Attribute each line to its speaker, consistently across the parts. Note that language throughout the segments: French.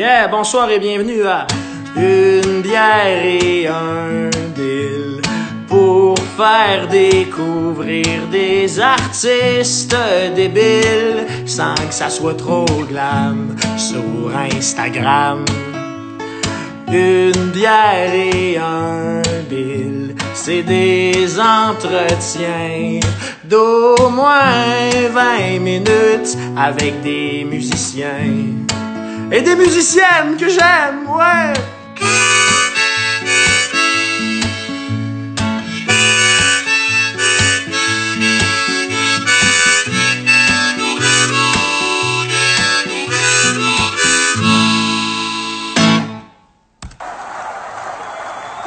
Speaker 1: Yeah, bonsoir et bienvenue à Une bière et un bill pour faire découvrir des artistes débiles sans que ça soit trop glam sur Instagram. Une bière et un bill, c'est des entretiens d'au moins 20 minutes avec des musiciens. Et des musiciennes que j'aime, ouais!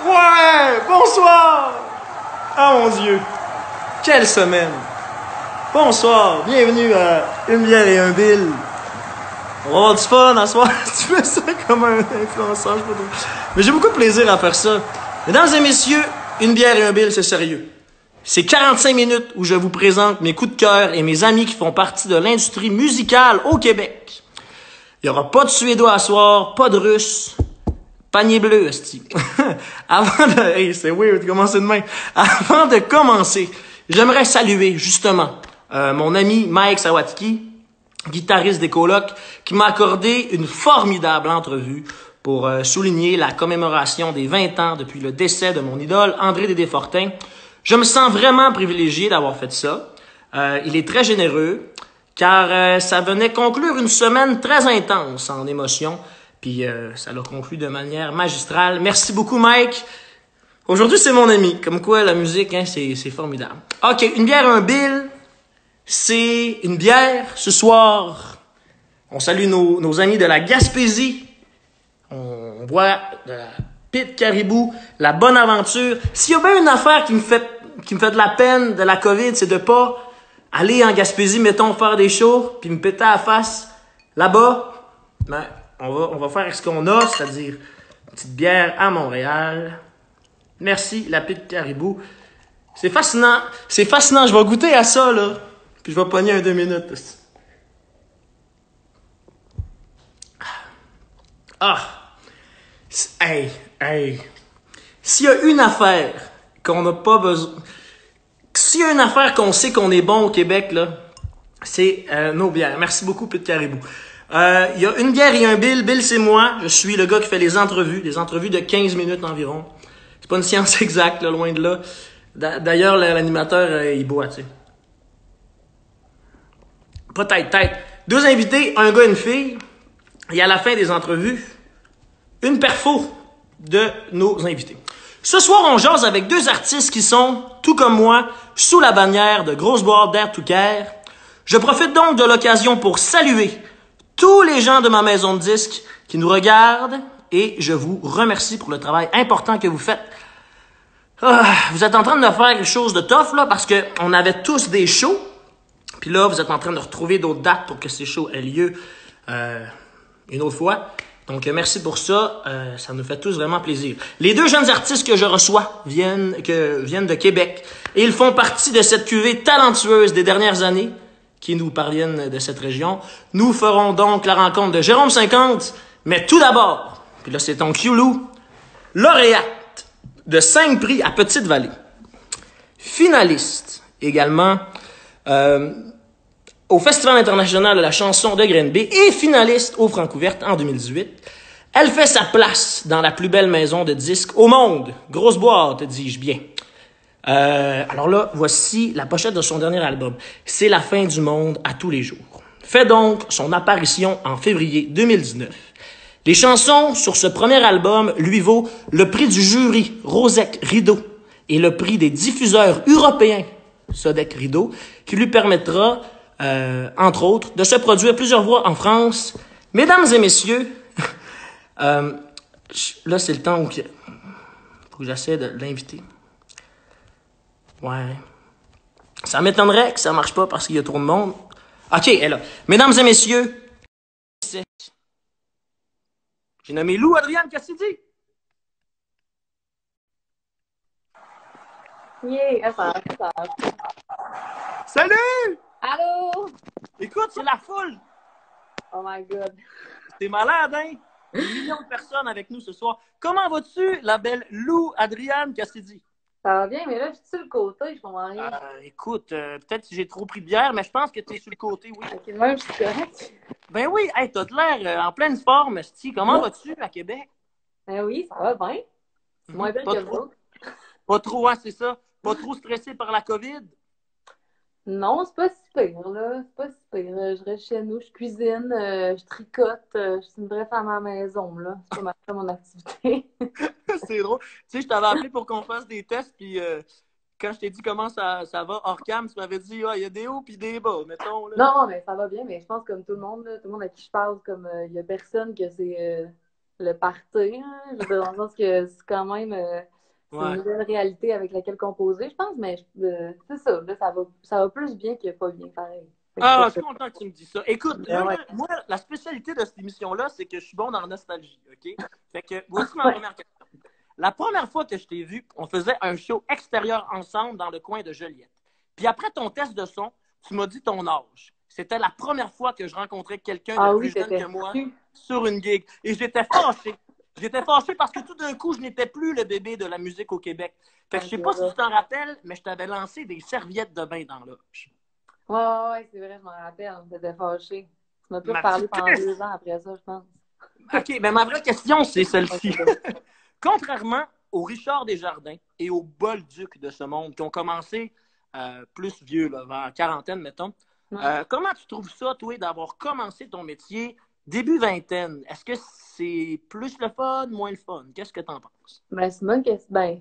Speaker 1: Ouais! Bonsoir! Ah mon Dieu! Quelle semaine! Bonsoir! Bienvenue à Une bière et un bill. On va avoir du fun à soir. Tu fais ça comme un influenceur, je sais pas trop. Mais j'ai beaucoup de plaisir à faire ça. Mesdames et messieurs, Une bière et un bill, c'est sérieux. C'est 45 minutes où je vous présente mes coups de cœur et mes amis qui font partie de l'industrie musicale au Québec. Il y aura pas de Suédois à soir, pas de Russes. Panier bleu, esti. Avant de... Hey, c'est weird de commencer de même. Avant de commencer, j'aimerais saluer, justement, mon ami Mike Sawatzki, guitariste des Colocs, qui m'a accordé une formidable entrevue pour souligner la commémoration des 20 ans depuis le décès de mon idole, André Dédé-Fortin. Je me sens vraiment privilégié d'avoir fait ça. Il est très généreux, car ça venait conclure une semaine très intense en émotions, puis ça l'a conclu de manière magistrale. Merci beaucoup, Mike. Aujourd'hui, c'est mon ami. Comme quoi, la musique, hein, c'est formidable. OK, Une bière, un bill. C'est une bière ce soir. On salue nos amis de la Gaspésie. On boit de la Pit Caribou, la Bonne Aventure. S'il y a bien une affaire qui me fait de la peine de la COVID, c'est de pas aller en Gaspésie, mettons, faire des shows, puis me péter à la face là-bas. Ben, on va faire ce qu'on a, c'est-à-dire une petite bière à Montréal. Merci, la Pit Caribou. C'est fascinant. C'est fascinant. Je vais goûter à ça, là. Puis je vais pogner un 2 minutes. Ah! Hey! S'il y a une affaire qu'on n'a pas besoin... S'il y a une affaire qu'on sait qu'on est bon au Québec, là, c'est nos bières. Merci beaucoup, Pit Caribou. Il y a Une bière et un bill. Bill, c'est moi. Je suis le gars qui fait les entrevues de 15 minutes environ. C'est pas une science exacte, là, loin de là. D'ailleurs, l'animateur, il boit, tu sais. Peut-être. 2 invités, un gars et une fille. Et à la fin des entrevues, une perfo de nos invités. Ce soir, on jase avec 2 artistes qui sont, tout comme moi, sous la bannière de Grosse Boîte d'Air to Care. Je profite donc de l'occasion pour saluer tous les gens de ma maison de disques qui nous regardent et je vous remercie pour le travail important que vous faites. Vous êtes en train de faire quelque chose de tough, là, parce que on avait tous des shows. Puis là, vous êtes en train de retrouver d'autres dates pour que ces shows aient lieu une autre fois. Donc, merci pour ça. Ça nous fait tous vraiment plaisir. Les 2 jeunes artistes que je reçois viennent de Québec. Et ils font partie de cette cuvée talentueuse des dernières années qui nous parviennent de cette région. Nous ferons donc la rencontre de Jérôme 50. Mais tout d'abord, puis là, c'est ton Q-Lou, lauréate de 5 prix à Petite-Vallée. Finaliste également au Festival international de la chanson de Grenby et finaliste au Francouverte en 2018. Elle fait sa place dans la plus belle maison de disques au monde. Grosse Boîte, dis-je bien. Alors là, voici la pochette de son dernier album. C'est la fin du monde à tous les jours. Fait donc son apparition en février 2019. Les chansons sur ce premier album lui vaut le prix du jury Rosec Rideau et le prix des diffuseurs européens Sodec Rideau, qui lui permettra, entre autres, de se produire plusieurs fois en France. Mesdames et messieurs, là, c'est le temps où faut que j'essaie de l'inviter. Ouais. Ça m'étonnerait que ça marche pas parce qu'il y a trop de monde. OK, elle est là. Mesdames et messieurs, j'ai nommé Lou Adrienne Cassidy.
Speaker 2: Yeah, ça.
Speaker 1: Salut!
Speaker 2: Allô?
Speaker 1: Écoute, c'est la foule.
Speaker 2: Oh my God.
Speaker 1: T'es malade, hein? des millions de personnes avec nous ce soir. Comment vas-tu, la belle Lou Adriane Cassidy?
Speaker 2: Ça va bien, mais là, je suis sur le côté, je comprends rien.
Speaker 1: Écoute, peut-être que j'ai trop pris de bière, mais je pense que tu es sur le côté, oui.
Speaker 2: Ok, même, je suis correct.
Speaker 1: Ben oui, hey, t'as de l'air en pleine forme, sti. Comment vas-tu à Québec?
Speaker 2: Ben oui, ça va bien. C'est moins bien
Speaker 1: Pas
Speaker 2: que vous
Speaker 1: trop.
Speaker 2: autres.
Speaker 1: Pas trop, hein, c'est ça. Pas trop stressé par la COVID?
Speaker 2: Non, c'est pas si pire, là. C'est pas si pire. Je reste chez nous, je cuisine, je tricote. Je suis une vraie femme à la maison, là. C'est pas mon activité.
Speaker 1: C'est drôle. Tu sais, je t'avais appelé pour qu'on fasse des tests, puis quand je t'ai dit comment ça va hors cam, tu m'avais dit, ah, il y a des hauts puis des bas, mettons, là.
Speaker 2: Non, mais ça va bien, mais je pense comme tout le monde, là, tout le monde à qui je parle, comme il y a personne que c'est le party, hein. Je veux dire, dans le sens que c'est quand même c'est une
Speaker 1: Ouais.
Speaker 2: nouvelle réalité avec laquelle composer, je pense, mais c'est ça, là, ça va plus bien que pas bien, pareil. Fait que
Speaker 1: Ah, je
Speaker 2: c'est
Speaker 1: suis content que tu me dis ça. Écoute,
Speaker 2: pas
Speaker 1: là,
Speaker 2: ouais.
Speaker 1: moi, la spécialité de cette émission-là, c'est que je suis bon dans la nostalgie, OK? Fait que voici ma
Speaker 2: Ouais.
Speaker 1: première question. La première fois que je t'ai vu, on faisait un show extérieur ensemble dans le coin de Joliette. Puis après ton test de son, tu m'as dit ton âge. C'était la première fois que je rencontrais quelqu'un de
Speaker 2: Ah oui,
Speaker 1: plus jeune que
Speaker 2: t'étais
Speaker 1: moi
Speaker 2: su.
Speaker 1: sur une gig. Et j'étais fâché. J'étais fâché parce que tout d'un coup, je n'étais plus le bébé de la musique au Québec. Fait que je
Speaker 2: Ouais,
Speaker 1: sais
Speaker 2: c'est
Speaker 1: pas si
Speaker 2: vrai.
Speaker 1: tu t'en rappelles, mais je t'avais lancé des serviettes de bain dans l'âge.
Speaker 2: Ouais, c'est vrai, je m'en rappelle, t'étais fâché. Tu m'as plus
Speaker 1: Ma
Speaker 2: reparlé
Speaker 1: petite
Speaker 2: pendant
Speaker 1: Chris!
Speaker 2: 2 ans après ça, je pense.
Speaker 1: OK, mais ma vraie question, c'est
Speaker 2: Ouais,
Speaker 1: celle-ci.
Speaker 2: c'est vrai.
Speaker 1: Contrairement au Richard Desjardins et au Bolduc de ce monde, qui ont commencé plus vieux, là, vers la quarantaine, mettons,
Speaker 2: Ouais.
Speaker 1: comment tu trouves ça, toi, d'avoir commencé ton métier début vingtaine? Est-ce que c'est plus le fun, moins le fun? Qu'est-ce que tu en penses?
Speaker 2: Ben, c'est une bonne question. Ben,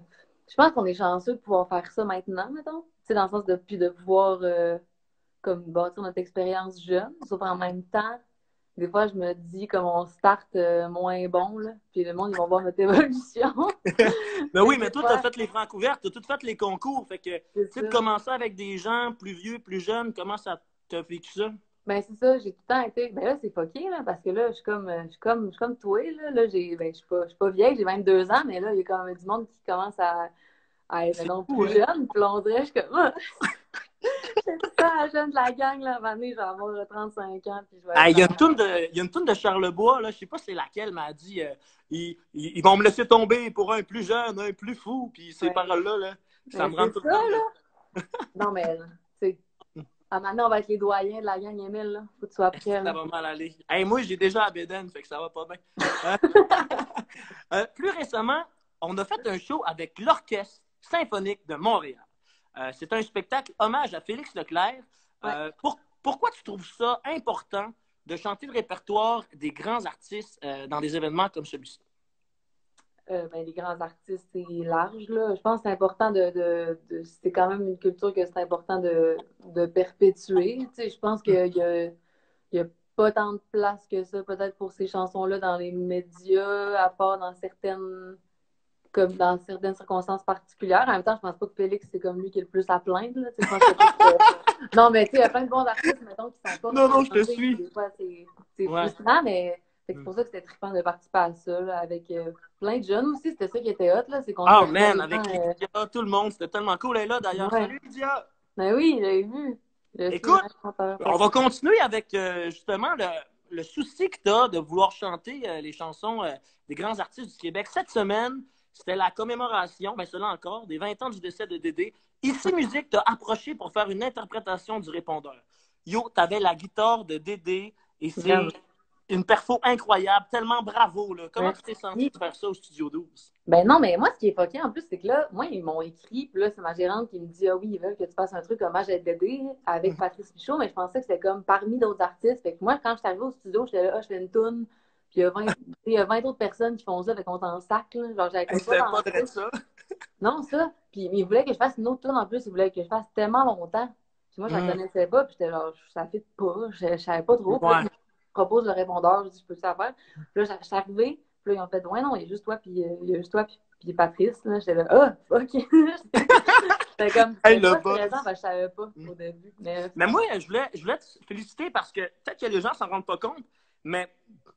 Speaker 2: je pense qu'on est chanceux de pouvoir faire ça maintenant, mettons. Tu sais, dans le sens de, puis de pouvoir, comme, bâtir notre expérience jeune. Sauf en même temps, des fois, je me dis, comme on start moins bon, là, puis le monde, ils vont voir notre évolution.
Speaker 1: Mais
Speaker 2: Fait
Speaker 1: oui,
Speaker 2: que
Speaker 1: mais
Speaker 2: des
Speaker 1: toi, tu as
Speaker 2: fois,
Speaker 1: fait les francs ouvertes, tu as tout fait les concours. Fait que, tu
Speaker 2: c'est
Speaker 1: sais, de
Speaker 2: ça.
Speaker 1: commencer avec des gens plus vieux, plus jeunes, comment ça t'a vécu ça?
Speaker 2: Ben, c'est ça, j'ai tout le temps été. Ben là, c'est fucké, là, parce que là, je suis comme toi, là. Là, je suis pas vieille, j'ai 22 ans, mais là, il y a quand même du monde qui commence à être,
Speaker 1: C'est
Speaker 2: mettons,
Speaker 1: fou,
Speaker 2: plus
Speaker 1: hein?
Speaker 2: jeune. Puis là, on dirait, je suis comme, ah, c'est ça, la jeune de la gang, là, à un moment donné, je vais avoir 35 ans, puis je vais
Speaker 1: Ah,
Speaker 2: être
Speaker 1: il y a
Speaker 2: dans.
Speaker 1: une toune de, il y a une toune de Charlebois, là, je sais pas c'est laquelle, m'a dit ils vont me laisser tomber pour un plus jeune, un plus fou, puis ces
Speaker 2: Ouais.
Speaker 1: paroles-là, là, ça
Speaker 2: Mais
Speaker 1: me rend
Speaker 2: c'est
Speaker 1: tout le
Speaker 2: ça,
Speaker 1: temps
Speaker 2: là.
Speaker 1: là.
Speaker 2: Non, mais, c'est. À maintenant, on va être les doyens de la gang Émile, là. Faut que tu sois prêt,
Speaker 1: Ça
Speaker 2: là.
Speaker 1: va mal aller. Hey, moi, j'ai déjà à Bédène, fait que ça va pas bien. Euh, plus récemment, on a fait un show avec l'Orchestre symphonique de Montréal. C'est un spectacle hommage à Félix Leclerc.
Speaker 2: Ouais.
Speaker 1: Pourquoi tu trouves ça important de chanter le répertoire des grands artistes dans des événements comme celui-ci?
Speaker 2: Ben, les grands artistes, c'est large, là. Je pense que c'est important c'est quand même une culture que c'est important de perpétuer. Tu sais, je pense qu'il y a pas tant de place que ça, peut-être pour ces chansons-là dans les médias, à part comme dans certaines circonstances particulières. En même temps, je pense pas que Félix, c'est comme lui qui est le plus à plaindre, là. Tu sais, je pense que non, mais tu sais, il y a plein de bons artistes, mettons, qui sont pas
Speaker 1: Non, non, je te
Speaker 2: représentés, puis
Speaker 1: suis.
Speaker 2: des fois, c'est
Speaker 1: Ouais.
Speaker 2: frustrant, mais fait que c'est pour ça que c'était trippant de participer à ça, là, avec plein de jeunes aussi. C'était ça qui était hot, là, c'est qu'on
Speaker 1: Oh
Speaker 2: choisissait
Speaker 1: man,
Speaker 2: des
Speaker 1: avec
Speaker 2: gens.
Speaker 1: Lydia, tout le monde, c'était tellement cool. Elle est là d'ailleurs.
Speaker 2: Ouais.
Speaker 1: Salut Lydia!
Speaker 2: Ben oui, j'avais vu. Je suis
Speaker 1: Écoute,
Speaker 2: vraiment content.
Speaker 1: on va continuer avec justement le souci que tu as de vouloir chanter les chansons des grands artistes du Québec. Cette semaine, c'était la commémoration, ben cela encore, des 20 ans du décès de Dédé. Ici Musique t'a approché pour faire une interprétation du répondeur. Yo, t'avais la guitare de Dédé et c'est
Speaker 2: Vraiment.
Speaker 1: une perfo incroyable, tellement bravo. Là. Comment tu t'es senti
Speaker 2: Merci.
Speaker 1: de faire ça au Studio 12?
Speaker 2: Ben non, mais moi, ce qui est fucké en plus, c'est que là, moi, ils m'ont écrit, puis là, c'est ma gérante qui me dit, ah oui, ils veulent que tu fasses un truc comme J'ai Dédé avec Patrice Michaud, mais je pensais que c'était comme parmi d'autres artistes. Fait que moi, quand je suis arrivée au studio, j'étais là, ah, je fais une toune, puis il y a 20 autres personnes qui font ça, fait qu'on s'en sac, là. Genre, j'avais
Speaker 1: Hey,
Speaker 2: comme pas
Speaker 1: c'était pas
Speaker 2: pensé.
Speaker 1: de ça.
Speaker 2: Non, ça. Puis ils voulaient que je fasse une autre toune en plus, ils voulaient que je fasse tellement longtemps. Puis moi, je la
Speaker 1: Mm.
Speaker 2: connaissais pas, puis j'étais genre, ça fit pas, je savais pas trop. Puis là,
Speaker 1: Ouais.
Speaker 2: ils me proposent le répondeur, je dis, je peux ça faire. Puis là, je suis arrivée, puis là, ils ont fait, ouais, non, il y a juste toi, il y a juste toi, puis Patrice, là. J'étais là, ah, ok. C'était comme,
Speaker 1: Hey,
Speaker 2: c'était
Speaker 1: le
Speaker 2: pas stressant,
Speaker 1: boss.
Speaker 2: parce que je savais pas au début. Mais
Speaker 1: Mais moi, je voulais te féliciter parce que peut-être que les gens s'en rendent pas compte, mais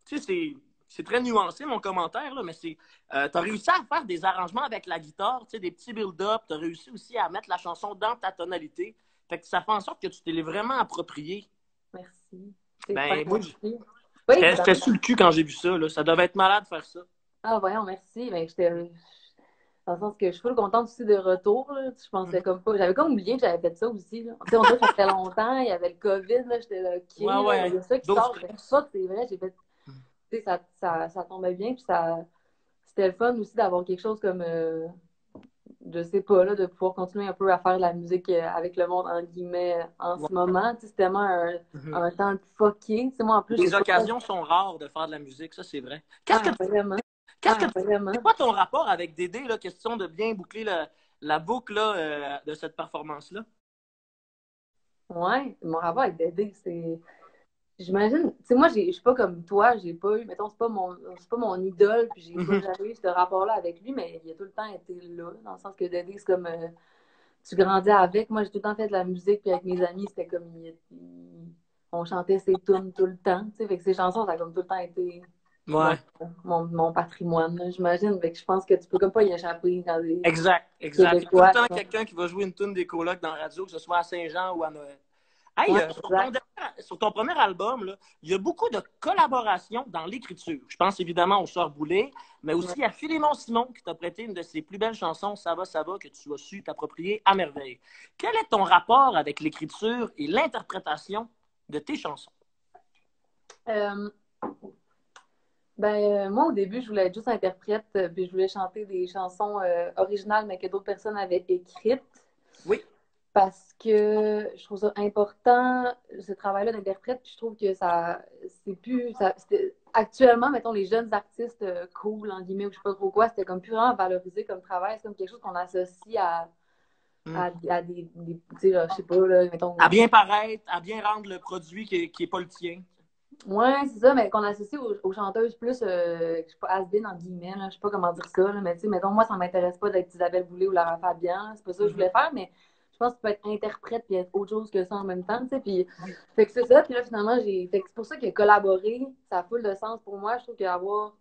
Speaker 1: tu sais, c'est très nuancé mon commentaire, là, mais tu as réussi à faire des arrangemements avec la guitare, tu sais, des petits build-up, tu as réussi aussi à mettre la chanson dans ta tonalité. Fait que ça fait en sorte que tu t'es vraiment approprié.
Speaker 2: merci. C'est super
Speaker 1: Ben, moi,
Speaker 2: gentil. Oui,
Speaker 1: J'étais
Speaker 2: évidemment.
Speaker 1: sur le cul quand j'ai vu ça, là. Ça devait être malade de faire ça.
Speaker 2: Ah, voyons, merci. Ben, j'étais. Dans le sens que je suis full contente aussi de retour. Là. Je pensais
Speaker 1: Mhm.
Speaker 2: comme pas. J'avais comme oublié que j'avais fait ça aussi. Là. Tu sais, on dirait que ça fait longtemps, il y avait le COVID, là, j'étais là, OK,
Speaker 1: Ouais,
Speaker 2: là, il
Speaker 1: ouais.
Speaker 2: y a ça qui
Speaker 1: D'autres
Speaker 2: sort. Je fais
Speaker 1: stress.
Speaker 2: ça, c'est vrai, j'ai fait. Tu sais, ça tombait bien, puis ça. C'était le fun aussi d'avoir quelque chose comme. Je sais pas, là, de pouvoir continuer un peu à faire de la musique avec le monde, en guillemets, en
Speaker 1: Ouais.
Speaker 2: ce moment. Tu sais, c'est tellement
Speaker 1: Mhm.
Speaker 2: un temps fucké. Tu sais, moi, en plus, j'ai
Speaker 1: Les
Speaker 2: pas.
Speaker 1: occasions sont rares de faire de la musique, ça c'est vrai.
Speaker 2: Ah, vraiment.
Speaker 1: Qu'est-ce que
Speaker 2: Ah,
Speaker 1: c'est
Speaker 2: vraiment.
Speaker 1: quoi ton rapport avec Dédé, là, question de bien boucler la boucle là, de cette performance-là?
Speaker 2: Ouais, mon rapport avec Dédé, c'est. J'imagine, tu sais, moi, je suis pas comme toi, j'ai pas eu, mettons, c'est pas mon idole, puis j'ai pas
Speaker 1: Mhm.
Speaker 2: jamais eu ce rapport-là avec lui, mais il a tout le temps été là, dans le sens que Dédé, c'est comme, tu grandis avec. Moi, j'ai tout le temps fait de la musique, puis avec mes amis, c'était comme, on chantait ses tunes tout le temps, tu sais, fait que ces chansons, ça a comme tout le temps été mon,
Speaker 1: Ouais,
Speaker 2: mon patrimoine, là, j'imagine, fait que je pense que tu peux comme pas y échapper dans les
Speaker 1: exact, exact. Il y a tout le
Speaker 2: Québécois,
Speaker 1: temps
Speaker 2: tu vois.
Speaker 1: quelqu'un qui va jouer une tune des colocs dans la radio, que ce soit à Saint-Jean ou à Noël. Hey,
Speaker 2: Ouais, exact.
Speaker 1: sur ton premier album, là, il y a beaucoup de collaborations dans l'écriture. Je pense évidemment au Sœur Boulay, mais
Speaker 2: Ouais.
Speaker 1: aussi à Philémon Simon qui t'a prêté une de ses plus belles chansons, ça va, que tu as su t'approprier à merveille. Quel est ton rapport avec l'écriture et l'interprétation de tes chansons?
Speaker 2: Euh, moi, au début, je voulais être juste interprète, puis je voulais chanter des chansons originales, mais que d'autres personnes avaient écrites,
Speaker 1: Oui.
Speaker 2: parce que je trouve ça important, ce travail-là d'interprète, puis je trouve que ça, c'est plus, actuellement, mettons, les jeunes artistes cool, en guillemets, ou je sais pas trop quoi, c'était comme plus vraiment valorisé comme travail, c'est comme quelque chose qu'on associe
Speaker 1: Mm.
Speaker 2: à tu sais, là, je sais pas, là,
Speaker 1: À
Speaker 2: mettons,
Speaker 1: bien paraître, à bien rendre le produit qui est pas le tien.
Speaker 2: ouais, c'est ça, mais qu'on associe aux chanteuses plus, je sais pas, has-been en guillemets, là, je sais pas comment dire ça, là, mais tu sais, mettons, moi, ça m'intéresse pas d'être Isabelle Boulay ou Lara Fabian, c'est pas ça que je
Speaker 1: Mhm.
Speaker 2: voulais faire, mais je pense que tu peux être interprète puis être autre chose que ça en même temps, tu sais, puis,
Speaker 1: Oui.
Speaker 2: fait que c'est ça, puis là, finalement, fait que c'est pour ça que collaborer, ça a full de sens pour moi, je trouve qu'avoir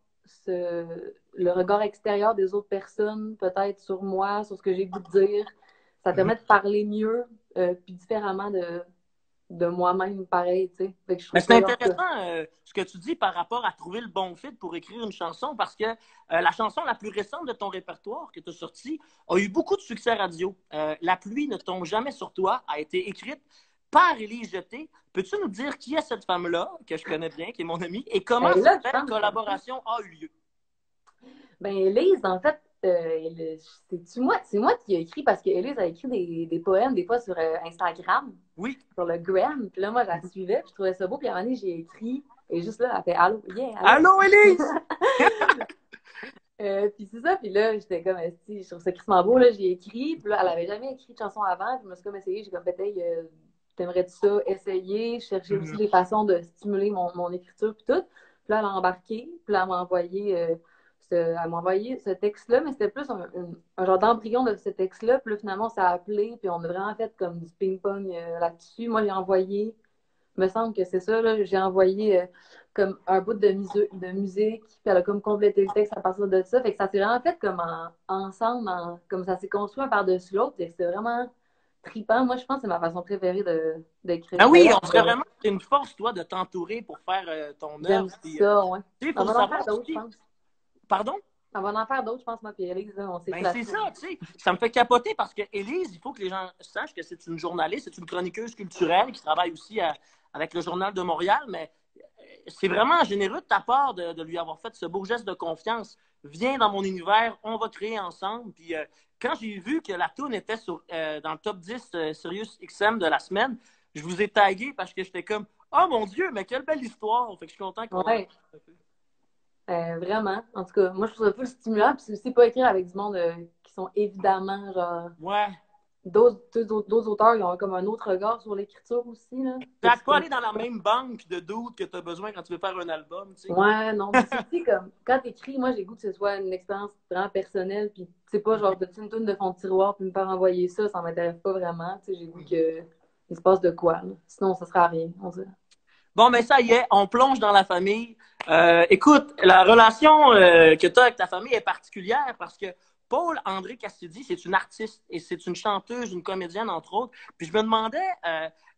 Speaker 2: le regard extérieur des autres personnes, peut-être sur moi, sur ce que j'ai le goût de dire, ça te
Speaker 1: Mhm.
Speaker 2: permet de parler mieux, puis différemment de moi-même, pareil, tu sais, fait que je
Speaker 1: Mais
Speaker 2: trouve
Speaker 1: c'est
Speaker 2: ça, en tout cas,
Speaker 1: intéressant ce que tu dis par rapport à trouver le bon fit pour écrire une chanson parce que la chanson la plus récente de ton répertoire que tu as sortie a eu beaucoup de succès radio. La pluie ne tombe jamais sur toi a été écrite par Élise Jeté. Peux-tu nous dire qui est cette femme-là, que je connais bien, qui est mon amie, et comment
Speaker 2: ben
Speaker 1: cette
Speaker 2: là, je
Speaker 1: belle
Speaker 2: pense.
Speaker 1: collaboration a eu lieu?
Speaker 2: Ben, Élise, en fait, c'est moi qui ai écrit parce qu'Élise a écrit des poèmes des fois sur Instagram,
Speaker 1: Oui.
Speaker 2: sur le gram. Puis là, moi, je la suivais, puis je trouvais ça beau. Puis à un moment donné, j'ai écrit, et juste là, elle fait Allô, yeah, allô.
Speaker 1: Allô, Élise!
Speaker 2: Puis c'est ça, puis là, j'étais comme, si, je trouve ça crissement beau, là, j'ai écrit. Puis là, elle avait jamais écrit de chanson avant, puis je me suis comme essayé, j'ai comme, peut-être, t'aimerais-tu ça essayer? Chercher aussi
Speaker 1: Mhm.
Speaker 2: des façons de stimuler mon écriture, puis tout. Puis là, elle a embarqué, puis là, elle m'a envoyé ce texte-là, mais c'était plus un genre d'embryon de ce texte-là. Puis là, finalement, ça a appelé, puis on a vraiment fait comme du ping-pong là-dessus. Moi, j'ai envoyé, me semble que c'est ça, là, j'ai envoyé comme un bout de musique, puis elle a comme complété le texte à partir de ça. Fait que ça s'est vraiment fait comme ensemble, comme ça s'est construit un par-dessus l'autre. Et c'était vraiment trippant. Moi, je pense que c'est ma façon préférée d'écrire.
Speaker 1: Ah oui,
Speaker 2: D'ailleurs,
Speaker 1: on dirait vraiment que c'est une force, toi, de t'entourer pour faire ton
Speaker 2: j'aime
Speaker 1: œuvre. Puis,
Speaker 2: ça, ouais.
Speaker 1: tu sais, il
Speaker 2: On
Speaker 1: faut
Speaker 2: va en faire
Speaker 1: savoir
Speaker 2: d'autres, je
Speaker 1: aussi.
Speaker 2: pense.
Speaker 1: Pardon?
Speaker 2: On va en faire d'autres, je pense, moi, puis Élise, là, on s'écrit
Speaker 1: Ben, c'est
Speaker 2: là-dessus.
Speaker 1: ça, tu sais. Ça me fait capoter parce que Élise, il faut que les gens sachent que c'est une journaliste, c'est une chroniqueuse culturelle qui travaille aussi avec le Journal de Montréal, mais c'est vraiment généreux de ta part de lui avoir fait ce beau geste de confiance. Viens dans mon univers, on va créer ensemble. Puis quand j'ai vu que la tune était dans le top 10 Sirius XM de la semaine, je vous ai tagué parce que j'étais comme oh mon Dieu, mais quelle belle histoire! Fait que je suis content qu'on en ait.
Speaker 2: Ouais, vraiment. En tout cas, moi, je trouve ça full stimulant. Puis c'est aussi pas écrire avec du monde qui sont évidemment, genre,
Speaker 1: Ouais.
Speaker 2: d'autres auteurs, ils ont comme un autre regard sur l'écriture aussi, là. Fait que
Speaker 1: T'as
Speaker 2: c'est
Speaker 1: pas
Speaker 2: comme
Speaker 1: aller dans la même banque de doutes que tu as besoin quand tu veux faire un album, tu sais.
Speaker 2: ouais, non, puis c'est aussi comme, quand t'écris, moi, j'ai le goût que ce soit une expérience vraiment personnelle, puis c'est pas genre de une tourne de fond de tiroir, puis me faire envoyer ça, ça m'intéresse pas vraiment, tu sais, j'ai le goût que il se passe de quoi, là. Sinon, ça sera rien, on dirait.
Speaker 1: Bon, ben ça y est, on plonge dans la famille. Écoute, la relation que tu as avec ta famille est particulière parce que
Speaker 3: Paul-André Cassidy, c'est une artiste et c'est une chanteuse, une comédienne, entre autres. Puis je me demandais,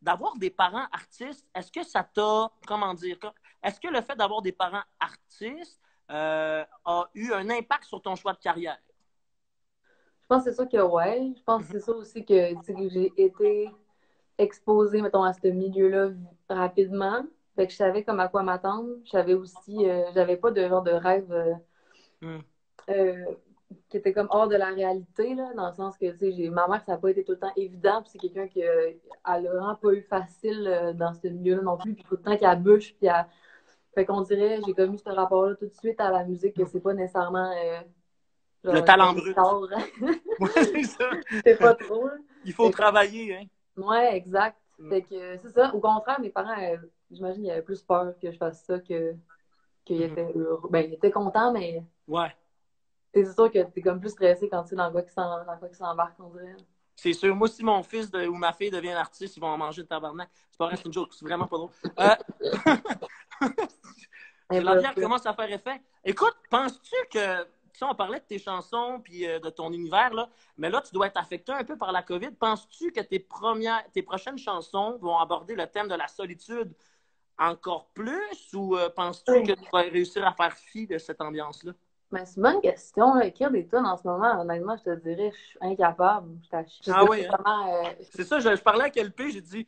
Speaker 3: d'avoir des parents artistes, est-ce que ça t'a, comment dire, est-ce que le fait d'avoir des parents artistes a eu un impact sur ton choix de carrière?
Speaker 2: Je pense que c'est ça que ouais. Je pense que c'est ça aussi que, tu sais, que j'ai été exposée, mettons, à ce milieu-là rapidement. Fait que je savais comme à quoi m'attendre. Je savais aussi, j'avais pas de genre de rêve
Speaker 3: Mm.
Speaker 2: euh, qui était comme hors de la réalité, là, dans le sens que, tu sais, ma mère, ça n'a pas été tout le temps évident, puis c'est quelqu'un qui a vraiment pas eu facile dans ce milieu-là non plus, puis il faut tout le temps qu'elle bûche, puis elle... Fait qu'on dirait, j'ai comme eu ce rapport-là tout de suite à la musique, que c'est pas nécessairement,
Speaker 3: Le
Speaker 2: genre,
Speaker 3: talent
Speaker 2: comme
Speaker 3: brut.
Speaker 2: tard.
Speaker 3: Ouais, c'est ça.
Speaker 2: C'est pas trop, là.
Speaker 3: Il faut
Speaker 2: Fait que,
Speaker 3: travailler, hein.
Speaker 2: ouais, exact.
Speaker 3: Mm.
Speaker 2: Fait que, c'est ça. Au contraire, mes parents, j'imagine, ils avaient plus peur que je fasse ça qu'ils
Speaker 3: Mhm.
Speaker 2: étaient heureux. Ben, ils étaient contents, mais
Speaker 3: Ouais.
Speaker 2: c'est sûr que t'es comme plus stressé quand tu sais dans quoi qui s'embarque, on dirait.
Speaker 3: C'est sûr. Moi, si mon fils ou ma fille devient artiste, ils vont en manger de tabarnak. C'est pas vrai, c'est une joke. C'est vraiment pas drôle. J'ai la bière qui
Speaker 2: Impossible.
Speaker 3: commence à faire effet. Écoute, penses-tu que, tu sais, on parlait de tes chansons puis de ton univers, là, mais là, tu dois être affecté un peu par la COVID. Penses-tu que tes prochaines chansons vont aborder le thème de la solitude encore plus ou penses-tu que tu vas réussir à faire fi de cette ambiance-là?
Speaker 2: Mais c'est une bonne question, là. Écrire des tunes en ce moment, honnêtement, je te dirais, je suis incapable. Je
Speaker 3: Ah
Speaker 2: sais
Speaker 3: oui,
Speaker 2: pas
Speaker 3: hein?
Speaker 2: comment.
Speaker 3: C'est ça, je parlais avec LP, j'ai dit,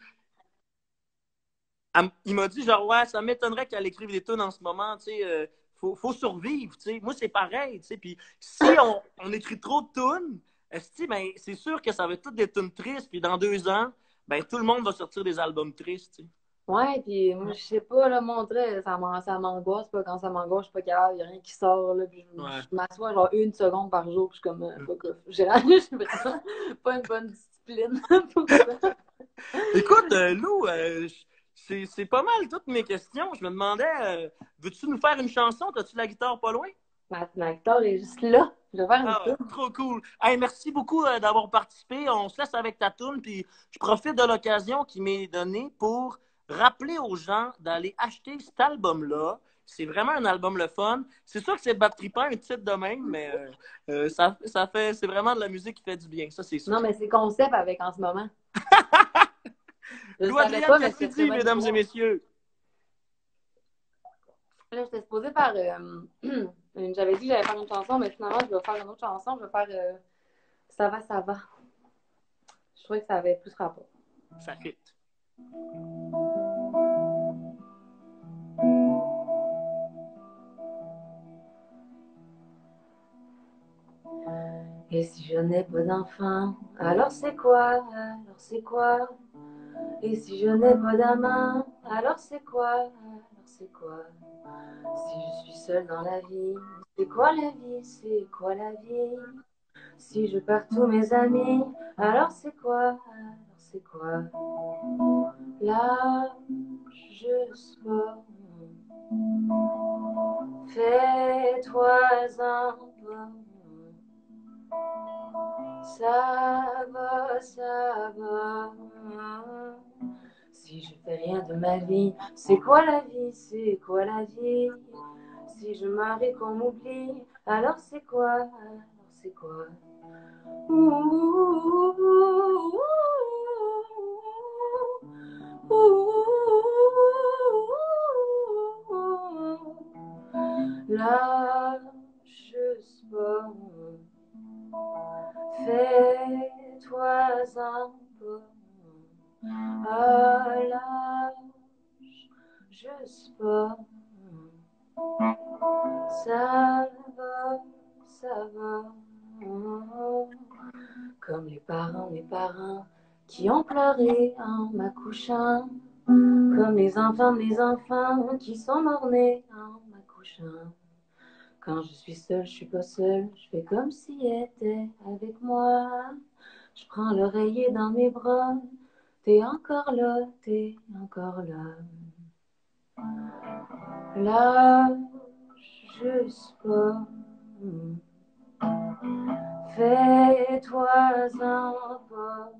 Speaker 3: il m'a dit genre ouais, ça m'étonnerait qu'elle écrive des tunes en ce moment, tu sais, faut survivre, tu sais. Moi c'est pareil, tu sais. Puis si on écrit trop de tunes, ben, c'est sûr que ça va être toutes des tunes tristes. Puis dans 2 ans, ben tout le monde va sortir des albums tristes, tu sais.
Speaker 2: Ouais, puis moi, je sais pas, là, montrer, ça m'angoisse, pas quand ça m'angoisse, je suis pas capable, y a rien qui sort, là, puis
Speaker 3: Ouais.
Speaker 2: je m'assois genre 1 seconde par jour, puis je suis comme, fuck off. J'ai vraiment pas une bonne discipline pour ça.
Speaker 3: Écoute, Lou, c'est pas mal toutes mes questions. Je me demandais, veux-tu nous faire une chanson? T'as-tu la guitare pas loin?
Speaker 2: Ma guitare est juste là. Je vais faire une
Speaker 3: Ah ouais,
Speaker 2: tune.
Speaker 3: trop cool. Hey, merci beaucoup d'avoir participé. On se laisse avec ta tune, puis je profite de l'occasion qui m'est donnée pour rappeler aux gens d'aller acheter cet album-là. C'est vraiment un album le fun. C'est sûr que c'est batterie un titre de même, mais c'est vraiment de la musique qui fait du bien. Ça, c'est sûr.
Speaker 2: Non, mais c'est concept avec en ce moment. Je le
Speaker 3: Lou
Speaker 2: savais
Speaker 3: Adrienne
Speaker 2: pas, mais c'était très
Speaker 3: Cassidy,
Speaker 2: bonne
Speaker 3: mesdames et
Speaker 2: histoire.
Speaker 3: messieurs.
Speaker 2: Là, j'étais supposée faire. J'avais dit que j'allais faire une chanson, mais finalement, je vais faire une autre chanson. Je vais faire Ça va, ça va. Je trouvais que ça avait plus rapport.
Speaker 3: Ça fit.
Speaker 2: Et si je n'ai pas d'enfant, alors c'est quoi? Alors c'est quoi? Et si je n'ai pas d'amant, alors c'est quoi? Alors c'est quoi? Si je suis seule dans la vie, c'est quoi la vie? C'est quoi la vie? Si je perds tous mes amis, alors c'est quoi? Alors c'est quoi? Là, je sport. Fais-toi-en pas. Ça va, ça va. Si je fais rien de ma vie, c'est quoi la vie? C'est quoi la vie? Si je meurs et qu'on m'oublie, alors c'est quoi? Alors c'est quoi? Ouh, ouh, ouh, ouh, lâche pas, fais-toi-en pas. À l'âge, juste pas. Ça va, ça va. Comme mes parents qui ont pleuré en m'accouchant. Comme mes enfants qui sont morts-nés en m'accouchant. Quand je suis seule, je suis pas seule. Je fais comme si elle était avec moi. Je prends l'oreiller dans mes bras. T'es encore là, t'es encore là. Lâche juste pas. Fais-toi-en pas.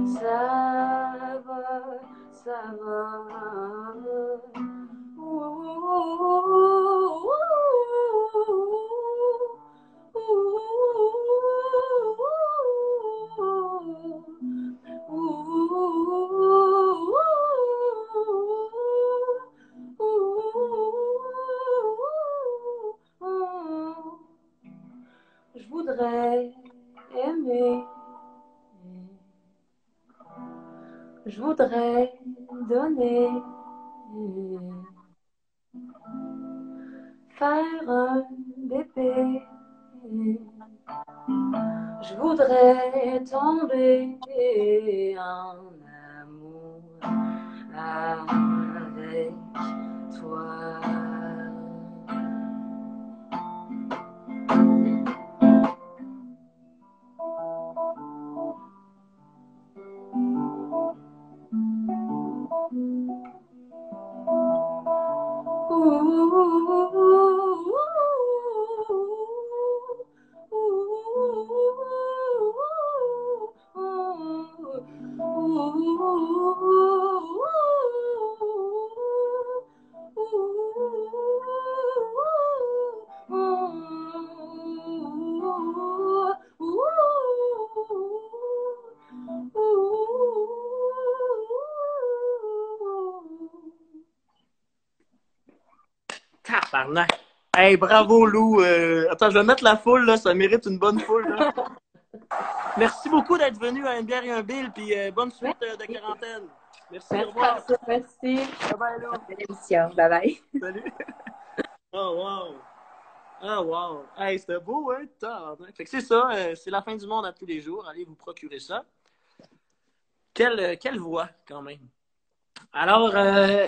Speaker 2: Ça va, ça va. Ouh, ouh, ouh, ouh, Je voudrais donner, faire un bébé. Je voudrais tomber en amour avec toi.
Speaker 3: Tabarnak. Hey, bravo, Lou. Attends, je vais mettre la foule, là. Ça mérite une bonne foule, là. Merci beaucoup d'être venu à Une bière et un Bill, puis bonne suite de quarantaine. Merci, au revoir.
Speaker 2: Merci.
Speaker 3: Bye bye, Lou.
Speaker 2: Bonne émission. Bye bye.
Speaker 3: Salut. Oh, wow. Oh, wow. Hey, c'était beau, hein? Fait que c'est ça, c'est la fin du monde à tous les jours. Allez vous procurer ça. Quelle voix, quand même. Alors,